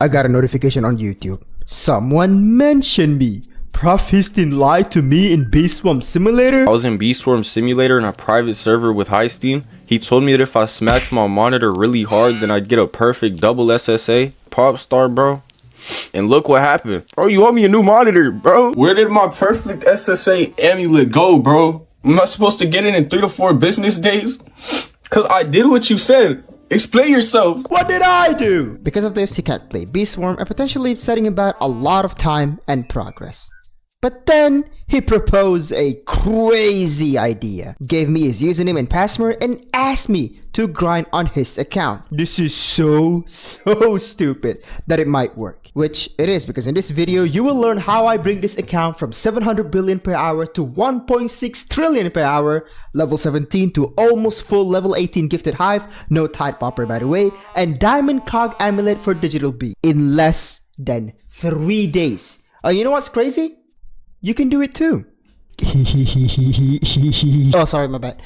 I got a notification on YouTube. Someone mentioned me. Prof Hystine lied to me in Bee Swarm Simulator. I was in Bee Swarm Simulator in a private server with Hystine. He told me that if I smacked my monitor really hard, then I'd get a perfect double SSA. Pop star, bro. And look what happened. Bro, you owe me a new monitor, bro. Where did my perfect SSA amulet go, bro? Am I supposed to get it in 3 to 4 business days? Cause I did what you said. Explain yourself. What did I do? Because of this, he can't play Bee Swarm and potentially setting him back a lot of time and progress. But then, he proposed a crazy idea. Gave me his username and password and asked me to grind on his account. This is so stupid that it might work. Which it is, because in this video, you will learn how I bring this account from 700 billion per hour to 1.6 trillion per hour, level 17 to almost full level 18 gifted hive, no tide popper by the way, and diamond cog amulet for digital bee in less than 3 days. You know what's crazy? You can do it too. Oh, sorry, my bad.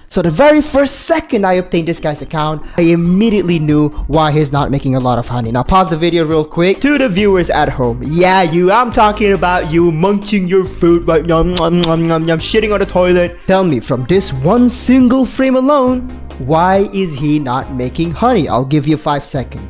So the very first second I obtained this guy's account, I immediately knew why he's not making a lot of honey. Now pause the video real quick. To the viewers at home, yeah, I'm talking about you munching your food right now, shitting on the toilet. Tell me, from this one single frame alone, why is he not making honey? I'll give you 5 seconds.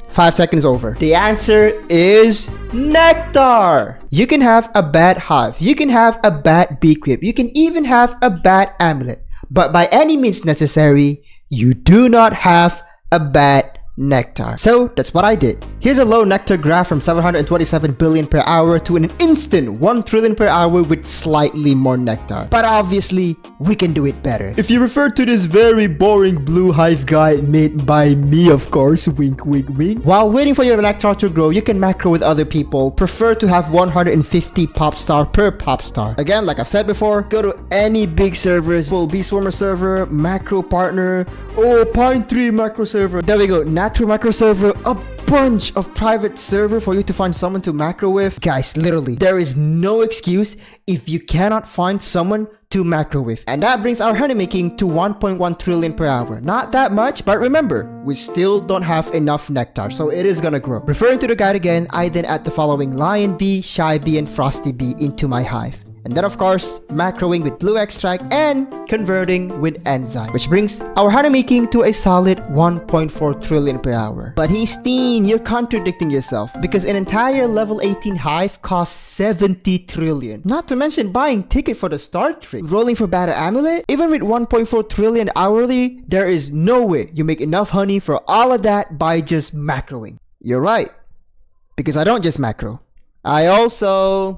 5 seconds over. The answer is nectar. You can have a bad hive. You can have a bad bee clip. You can even have a bad amulet. But by any means necessary, you do not have a bad nectar. So that's what I did. Here's a low nectar graph from 727 billion per hour to an instant 1 trillion per hour with slightly more nectar. But obviously, we can do it better. If you refer to this very boring blue hive guide made by me, of course, wink wink wink. While waiting for your nectar to grow, you can macro with other people. Prefer to have 150 pop star per pop star. Again, like I've said before, go to any big servers, full Bee Swarmer server, macro partner, or Pine Tree macro server. There we go. Natural macro server, a bunch of private server for you to find someone to macro with. Guys, literally, there is no excuse if you cannot find someone to macro with. And that brings our honey making to 1.1 trillion per hour. Not that much, but remember, we still don't have enough nectar, so it is gonna grow. Referring to the guide again, I then add the following lion bee, shy bee, and frosty bee into my hive. And then of course, macroing with blue extract and converting with enzyme, which brings our honey making to a solid 1.4 trillion per hour. But Hystine, you're contradicting yourself, because an entire level 18 hive costs 70 trillion. Not to mention buying ticket for the start tree, rolling for bad amulet. Even with 1.4 trillion hourly, there is no way you make enough honey for all of that by just macroing. You're right, because I don't just macro. I also...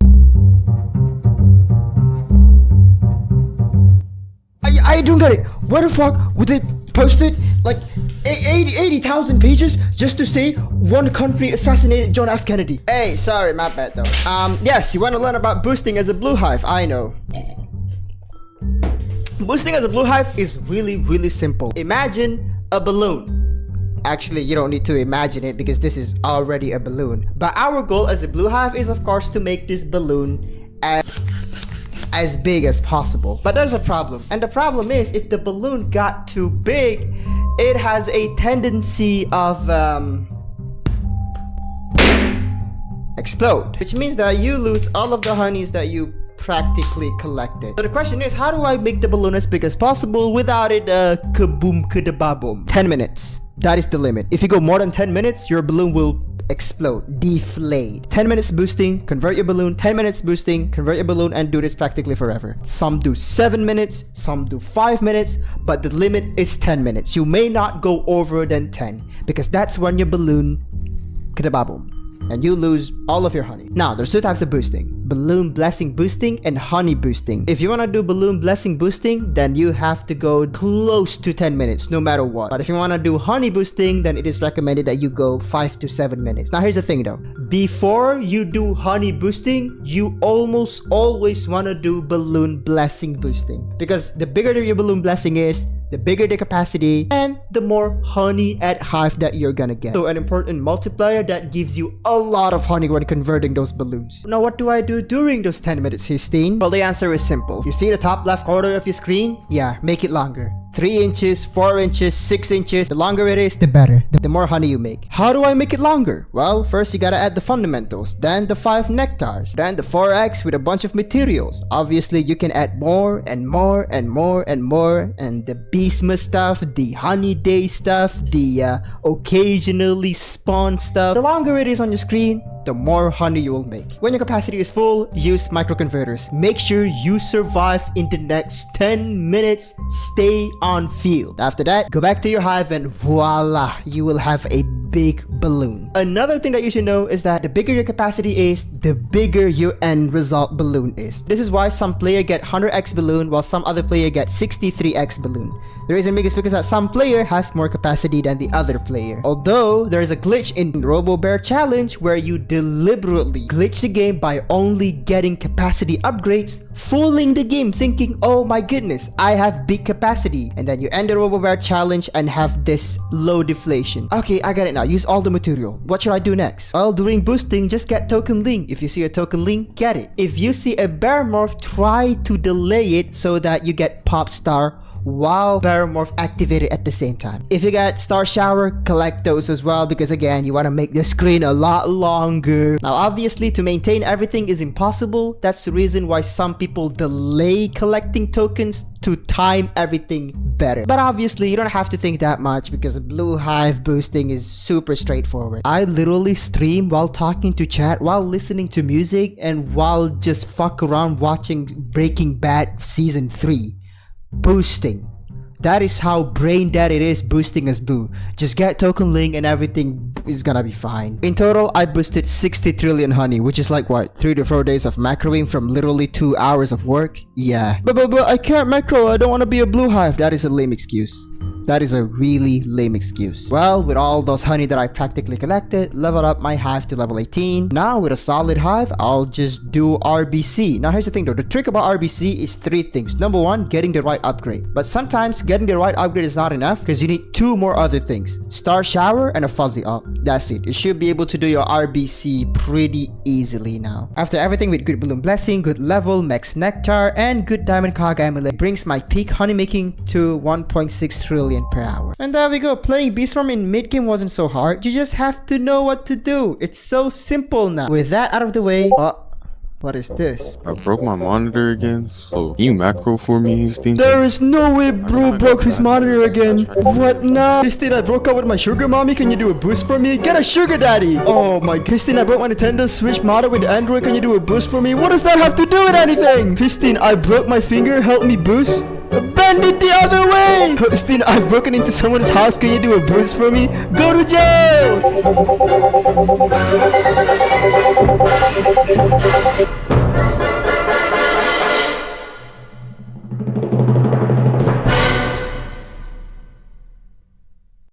I don't get it. Where the fuck would they post it? Like 80,000 pages just to say one country assassinated John F. Kennedy. Hey, sorry, my bad though. Yes, you want to learn about boosting as a blue hive. I know. Boosting as a blue hive is really simple. Imagine a balloon. Actually, you don't need to imagine it because this is already a balloon. But our goal as a blue hive is of course to make this balloon as big as possible. But there's a problem, and the problem is if the balloon got too big, it has a tendency of explode, which means that you lose all of the honeys that you practically collected. So the question is, how do I make the balloon as big as possible without it kaboom kadababoom? 10 minutes. That is the limit. If you go more than 10 minutes, your balloon will explode, deflate. 10 minutes boosting, convert your balloon. 10 minutes boosting, convert your balloon, and do this practically forever. Some do 7 minutes, some do 5 minutes, but the limit is 10 minutes. You may not go over than 10 because that's when your balloon kadababoom and you lose all of your honey. Now, there's 2 types of boosting: balloon blessing boosting and honey boosting. If you want to do balloon blessing boosting, then you have to go close to 10 minutes no matter what. But if you want to do honey boosting, then it is recommended that you go 5 to 7 minutes. Now here's the thing though, before you do honey boosting, you almost always want to do balloon blessing boosting, because the bigger your balloon blessing is, the bigger the capacity and the more honey at hive that you're gonna get. So an important multiplier that gives you a lot of honey when converting those balloons. Now what do I do during those 10 minutes, Hystine? Well, the answer is simple. You see the top left corner of your screen? Yeah, make it longer. 3 inches, 4 inches, 6 inches. The longer it is, the better. The more honey you make. How do I make it longer? Well, first you gotta add the fundamentals, then the 5 nectars, then the 4 eggs with a bunch of materials. Obviously, you can add more and more and more and more, and the Beastma stuff, the honey day stuff, the occasionally spawn stuff. The longer it is on your screen, the more honey you will make. When your capacity is full, use microconverters. Make sure you survive in the next 10 minutes. Stay on field. After that, go back to your hive and voila, you will have a big balloon. Another thing that you should know is that the bigger your capacity is, the bigger your end result balloon is. This is why some player get 100x balloon while some other player get 63x balloon. The reason being is because that some player has more capacity than the other player. Although there is a glitch in Robo Bear Challenge where you deliberately glitch the game by only getting capacity upgrades, fooling the game thinking, oh my goodness, I have big capacity, and then you end the Robo Bear Challenge and have this low deflation. Okay, I got it now. Use all the material. What should I do next? Well, during boosting, just get token link. If you see a token link, get it. If you see a bear morph, try to delay it so that you get pop star while Baromorph activated at the same time. If you got Star Shower, collect those as well, because again, you want to make the screen a lot longer. Now obviously, to maintain everything is impossible. That's the reason why some people delay collecting tokens to time everything better. But obviously, you don't have to think that much because Blue Hive boosting is super straightforward. I literally stream while talking to chat, while listening to music, and while just fuck around watching Breaking Bad Season 3. Boosting. That is how brain dead it is boosting as Boo. Just get token link and everything is gonna be fine. In total, I boosted 60 trillion honey, which is like what, 3 to 4 days of macroing from literally 2 hours of work? Yeah. But I can't macro, I don't want to be a Blue Hive. That is a lame excuse. That is a really lame excuse. Well, with all those honey that I practically collected, leveled up my hive to level 18. Now with a solid hive, I'll just do RBC. Now here's the thing though, the trick about RBC is 3 things. Number 1, getting the right upgrade. But sometimes getting the right upgrade is not enough because you need 2 more other things. Star Shower and a Fuzzy Up. That's it. You should be able to do your RBC pretty easily now. After everything with good Balloon Blessing, good level, max Nectar, and good Diamond Cog Amulet brings my peak honey making to 1.6 trillion per hour. And there we go. Playing Beastform in mid-game wasn't so hard. You just have to know what to do. It's so simple now. With that out of the way, what is this? I broke my monitor again, so can you macro for me, Hystine? There is no way bro broke his monitor again. What now? Hystine, I broke up with my sugar mommy. Can you do a boost for me? Get a sugar daddy. Oh my Hystine, I broke my Nintendo Switch model with Android. Can you do a boost for me? What does that have to do with anything? Hystine, I broke my finger. Help me boost. Bend it the other way! Hystine, I've broken into someone's house. Can you do a boost for me? Go to jail!